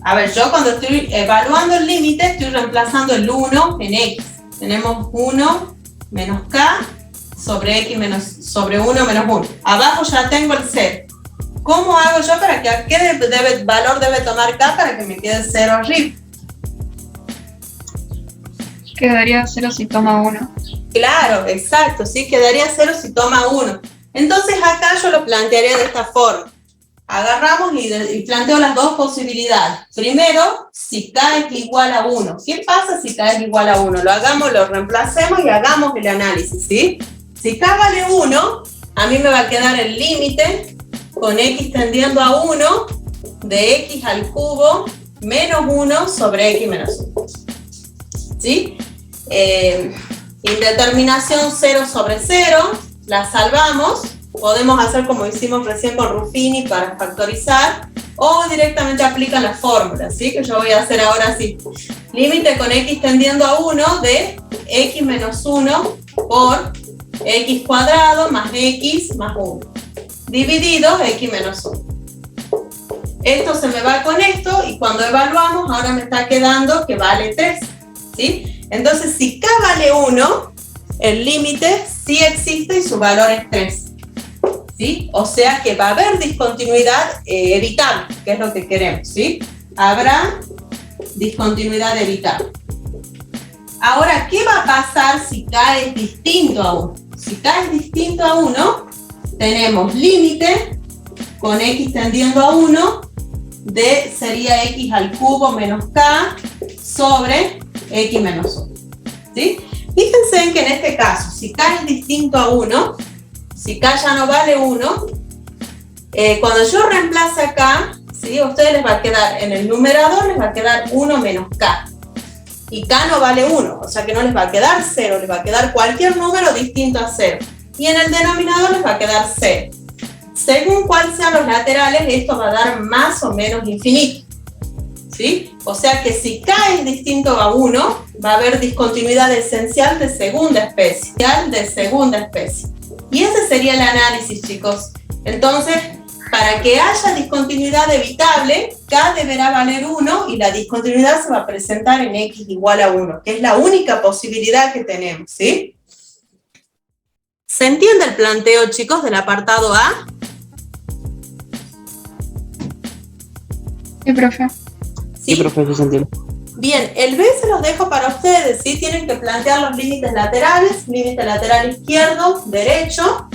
A ver, yo cuando estoy evaluando el límite estoy reemplazando el 1 en X. Tenemos 1 menos K sobre X sobre 1 menos 1. Abajo ya tengo el 0. ¿Cómo hago yo para que qué valor debe tomar K para que me quede el 0 arriba? Quedaría 0 si toma 1. Claro, exacto, sí, quedaría 0 si toma 1. Entonces acá yo lo plantearía de esta forma. Agarramos y planteo las dos posibilidades. Primero, si K es igual a 1. ¿Qué pasa si K es igual a 1? Lo reemplacemos y hagamos el análisis, ¿sí? Si K vale 1, a mí me va a quedar el límite con X tendiendo a 1 de X al cubo menos 1 sobre X menos 1. ¿Sí? Indeterminación 0 sobre 0, la salvamos. Podemos hacer como hicimos recién con Ruffini para factorizar, o directamente aplican la fórmula, ¿sí? Que yo voy a hacer ahora así. Límite con X tendiendo a 1 de X menos 1 por X cuadrado más X más 1. Dividido X menos 1. Esto se me va con esto y cuando evaluamos ahora me está quedando que vale 3, ¿sí? Entonces si K vale 1, el límite sí existe y su valor es 3. ¿Sí? O sea que va a haber discontinuidad evitable, que es lo que queremos, ¿sí? Habrá discontinuidad evitable. Ahora, ¿qué va a pasar si K es distinto a 1? Si K es distinto a 1, tenemos límite con X tendiendo a 1 sería X al cubo menos K sobre X menos 1, ¿sí? Fíjense que en este caso, si K es distinto a 1, si K ya no vale 1, cuando yo reemplace acá, ¿sí? A ustedes les va a quedar, en el numerador les va a quedar 1 menos K. Y K no vale 1, o sea que no les va a quedar 0, les va a quedar cualquier número distinto a 0. Y en el denominador les va a quedar 0. Según cuál sean los laterales, esto va a dar más o menos infinito, ¿sí? O sea que si K es distinto a 1, va a haber discontinuidad esencial de segunda especie. Y ese sería el análisis, chicos. Entonces, para que haya discontinuidad evitable, K deberá valer 1 y la discontinuidad se va a presentar en X igual a 1, que es la única posibilidad que tenemos, ¿sí? ¿Se entiende el planteo, chicos, del apartado A? Sí, profe. Sí, profe, se entiende. Bien, el B se los dejo para ustedes, ¿sí? Tienen que plantear los límites laterales, límite lateral izquierdo, derecho,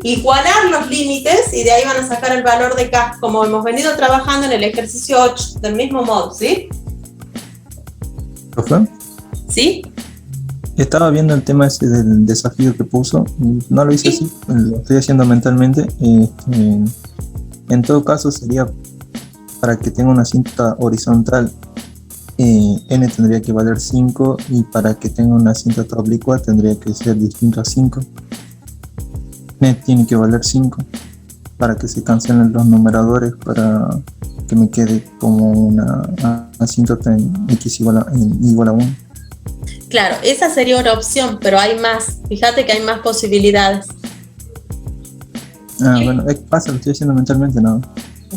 igualar los límites y de ahí van a sacar el valor de K, como hemos venido trabajando en el ejercicio 8, del mismo modo, ¿sí? ¿Profe? ¿Sí? Estaba viendo el tema ese del desafío que puso, no lo hice así, lo estoy haciendo mentalmente. En todo caso sería para que tenga una cinta horizontal. n tendría que valer 5 y para que tenga una asíntota oblicua tendría que ser distinto a 5. N tiene que valer 5 para que se cancelen los numeradores, para que me quede como una asíntota en x igual a 1. Claro, esa sería una opción, pero hay más. Fíjate que hay más posibilidades. Ah, bueno, pasa, lo estoy haciendo mentalmente, ¿no?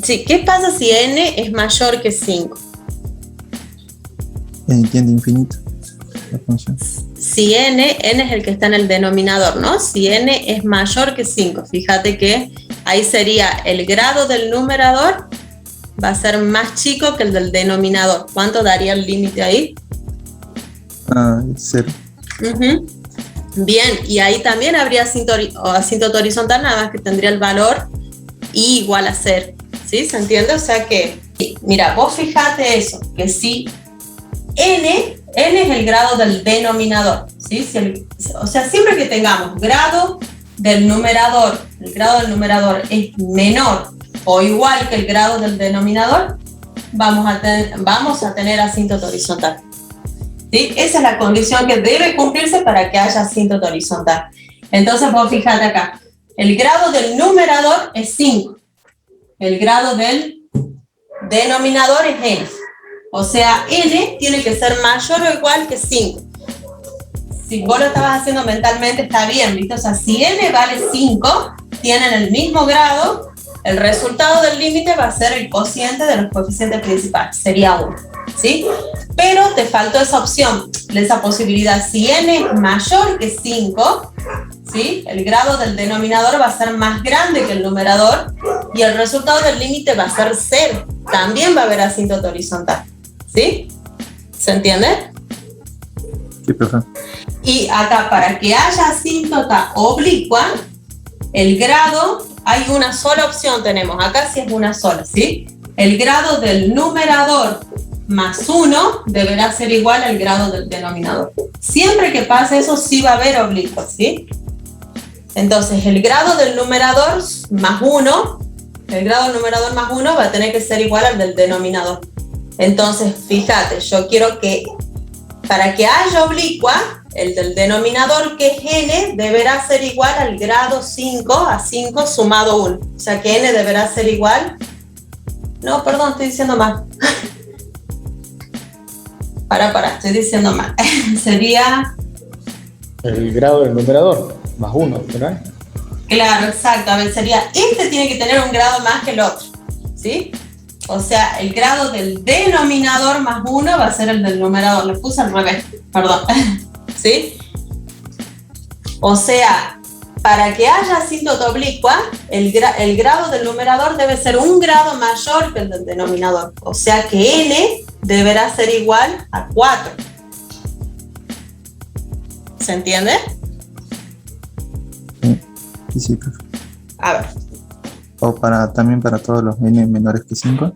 Sí, ¿qué pasa si n es mayor que 5? Tiende a infinito la función. Si n es el que está en el denominador, ¿no? Si n es mayor que 5, fíjate que ahí sería el grado del numerador va a ser más chico que el del denominador. ¿Cuánto daría el límite ahí? 0. Bien, y ahí también habría asíntota horizontal, nada más que tendría el valor i igual a 0. ¿Sí? ¿Se entiende? O sea que, mira, vos fijate eso, que si n es el grado del denominador, ¿sí? O sea, siempre que tengamos grado del numerador, el grado del numerador es menor o igual que el grado del denominador, vamos a tener asíntota horizontal. ¿Sí? Esa es la condición que debe cumplirse para que haya asíntota horizontal. Entonces vos fijate acá, el grado del numerador es 5, el grado del denominador es n. O sea, n tiene que ser mayor o igual que 5. Si vos lo estabas haciendo mentalmente está bien, ¿viste? O sea, si n vale 5, tienen el mismo grado, el resultado del límite va a ser el cociente de los coeficientes principales, sería 1, ¿sí? Pero te faltó esa opción, esa posibilidad. Si n es mayor que 5, ¿sí? El grado del denominador va a ser más grande que el numerador y el resultado del límite va a ser 0. También va a haber asíntota horizontal, ¿sí? ¿Se entiende? Sí, profe. Y acá, para que haya asíntota oblicua, el grado, hay una sola opción tenemos, acá sí es una sola, ¿sí? El grado del numerador más 1 deberá ser igual al grado del denominador. Siempre que pase eso, sí va a haber oblicua, ¿sí? Entonces, el grado del numerador más 1, el grado del numerador más 1 va a tener que ser igual al del denominador. Entonces, fíjate, yo quiero que, para que haya oblicua, el del denominador, que es n, deberá ser igual al grado 5 a 5 sumado 1. O sea que n deberá ser igual... No, perdón, estoy diciendo mal. Estoy diciendo mal. Sería... El grado del numerador, más 1, ¿verdad? Claro, exacto. A ver, sería... Este tiene que tener un grado más que el otro, ¿sí? O sea, el grado del denominador más 1 va a ser el del numerador. Le puse al revés, perdón. ¿Sí? O sea, para que haya asíntota oblicua, el grado del numerador debe ser un grado mayor que el del denominador. O sea que n deberá ser igual a 4. ¿Se entiende? Sí, profe. A ver. O también para todos los n menores que 5.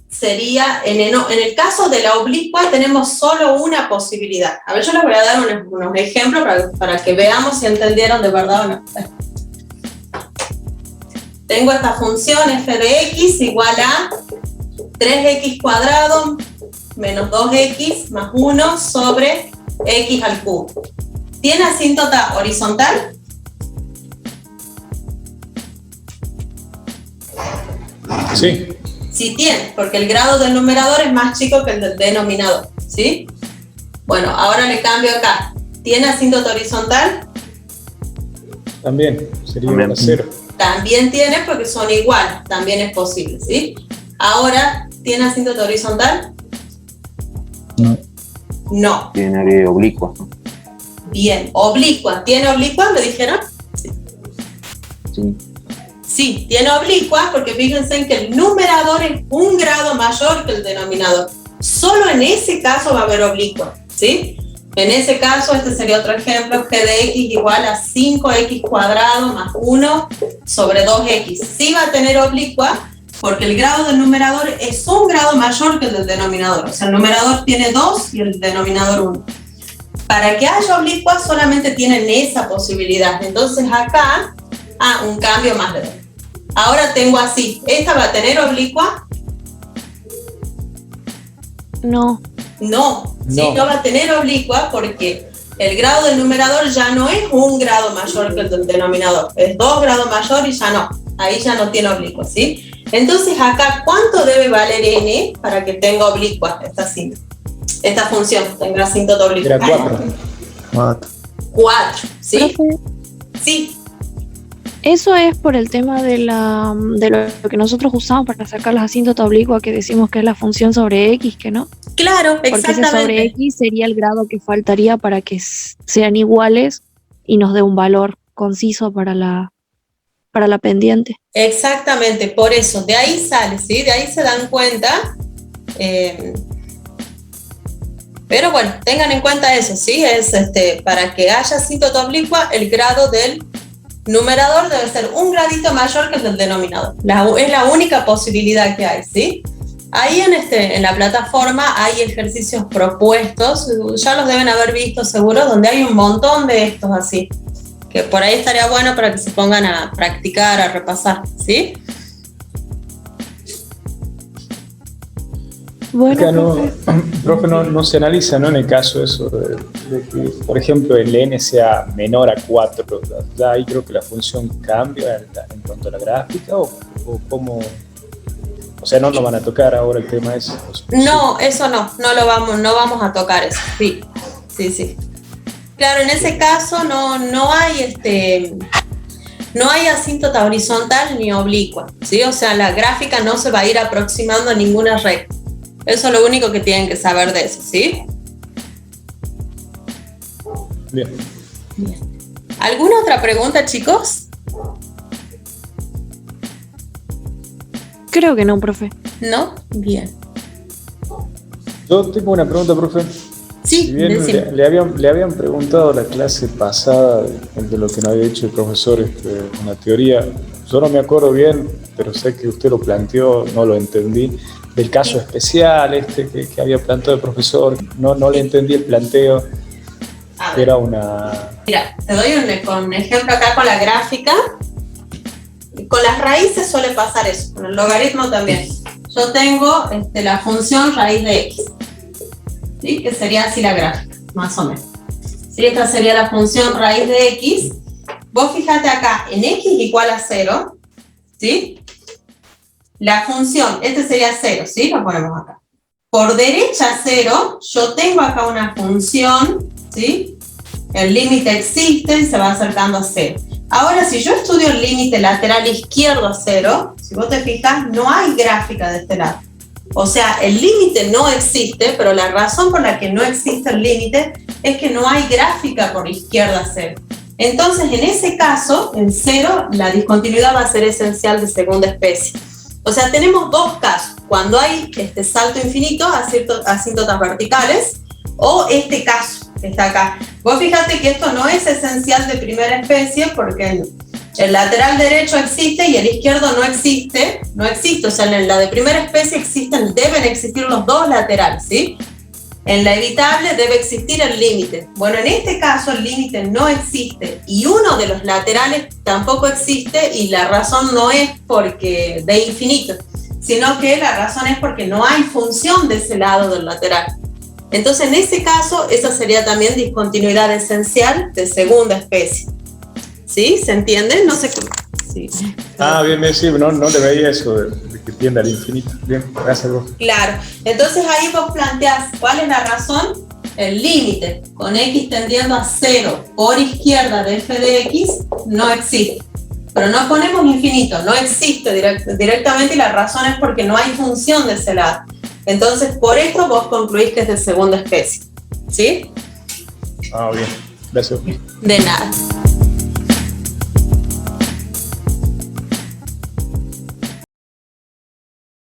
Sería, en el caso de la oblicua tenemos solo una posibilidad. A ver, yo les voy a dar unos ejemplos para que veamos si entendieron de verdad o no. Tengo esta función f de x igual a 3x cuadrado menos 2x más 1 sobre x al cubo. ¿Tiene asíntota horizontal? Sí. Sí tiene, porque el grado del numerador es más chico que el del denominador, ¿sí? Bueno, ahora le cambio acá. ¿Tiene asíntota horizontal? También, sería igual a 0. También tiene, porque son iguales, también es posible, ¿sí? Ahora, ¿tiene asíntota horizontal? No. No. Tiene oblicua. Bien, oblicua. ¿Tiene oblicua? ¿Lo dijeron? Sí. Sí, tiene oblicua porque fíjense en que el numerador es un grado mayor que el denominador. Solo en ese caso va a haber oblicua, ¿sí? En ese caso, este sería otro ejemplo, g de x igual a 5x cuadrado más 1 sobre 2x. Sí va a tener oblicua porque el grado del numerador es un grado mayor que el del denominador. O sea, el numerador tiene 2 y el denominador 1. Para que haya oblicua solamente tienen esa posibilidad. Entonces acá, un cambio más de 2. Ahora tengo así, esta va a tener oblicua. No. No, ¿sí? No. No va a tener oblicua porque el grado del numerador ya no es un grado mayor que el del denominador, es 2 grados mayor y ya no, ahí ya no tiene oblicua, ¿sí? Entonces acá, ¿cuánto debe valer n para que tenga oblicua esta función, tenga asíntota oblicua? Era 4. 4. 4, ¿sí? Profe, Sí, eso es por el tema de lo que nosotros usamos para sacar las asíntotas oblicuas, que decimos que es la función sobre x, que no. claro, Porque ese sobre exactamente. x sería el grado que faltaría para que sean iguales y nos dé un valor conciso para la pendiente. Exactamente, por eso, de ahí sale, ¿sí? De ahí se dan cuenta. Pero bueno, tengan en cuenta eso, ¿sí? Es para que haya asíntota oblicua, el grado del numerador debe ser un gradito mayor que el del denominador. Es la única posibilidad que hay, ¿sí? Ahí en la plataforma hay ejercicios propuestos, ya los deben haber visto seguro, donde hay un montón de estos así, que por ahí estaría bueno para que se pongan a practicar, a repasar, ¿sí? Bueno, Acá profe, no se analiza, ¿no? En el caso eso de que, por ejemplo, el n sea menor a 4, ya ahí creo que la función cambia en cuanto a la gráfica, o cómo, o sea, no nos van a tocar ahora el tema ese. No, eso no vamos a tocar eso, sí. Claro, en ese caso no hay asíntota horizontal ni oblicua, ¿sí? O sea, la gráfica no se va a ir aproximando a ninguna recta. Eso es lo único que tienen que saber de eso, ¿sí? Bien. ¿Alguna otra pregunta, chicos? creo que no, profe. ¿No? Bien. Yo tengo una pregunta, profe. Sí, Si bien decime. le habían preguntado la clase pasada de lo que nos había dicho el profesor, una teoría, yo no me acuerdo bien, pero sé que usted lo planteó, no lo entendí, del caso especial que había planteado el profesor, no le entendí el planteo, A ver. era una... Mira, te doy un ejemplo acá con la gráfica. Con las raíces suele pasar eso, con el logaritmo también. Yo tengo la función raíz de x, ¿sí? Que sería así la gráfica, más o menos. ¿Sí? Esta sería la función raíz de x. Vos fíjate acá, en x igual a 0, ¿sí? La función, sería 0, ¿sí? Lo ponemos acá. Por derecha 0, yo tengo acá una función, ¿sí? El límite existe y se va acercando a 0. Ahora, si yo estudio el límite lateral izquierdo a 0, si vos te fijas, no hay gráfica de este lado. O sea, el límite no existe, pero la razón por la que no existe el límite es que no hay gráfica por izquierda a 0. Entonces, en ese caso, en 0, la discontinuidad va a ser esencial de segunda especie. O sea, tenemos dos casos. Cuando hay salto infinito, asíntotas verticales, o este caso que está acá. Vos fíjate que esto no es esencial de primera especie porque el lateral derecho existe y el izquierdo no existe. O sea, en la de primera especie deben existir los dos laterales, ¿sí? En la evitable debe existir el límite. Bueno, en este caso el límite no existe y uno de los laterales tampoco existe, y la razón no es porque de infinito, sino que la razón es porque no hay función de ese lado del lateral. Entonces, en ese caso, esa sería también discontinuidad esencial de segunda especie. ¿Sí? ¿Se entiende? No sé cómo. Sí. Bien, sí, no le veía eso de que tiende al infinito. Bien, gracias vos. Claro. Entonces, ahí vos planteás cuál es la razón. El límite con x tendiendo a 0 por izquierda de f de x no existe. Pero no ponemos infinito, no existe directamente, y la razón es porque no hay función de ese lado. Entonces, por esto vos concluís que es de segunda especie. ¿Sí? Bien, gracias. De nada.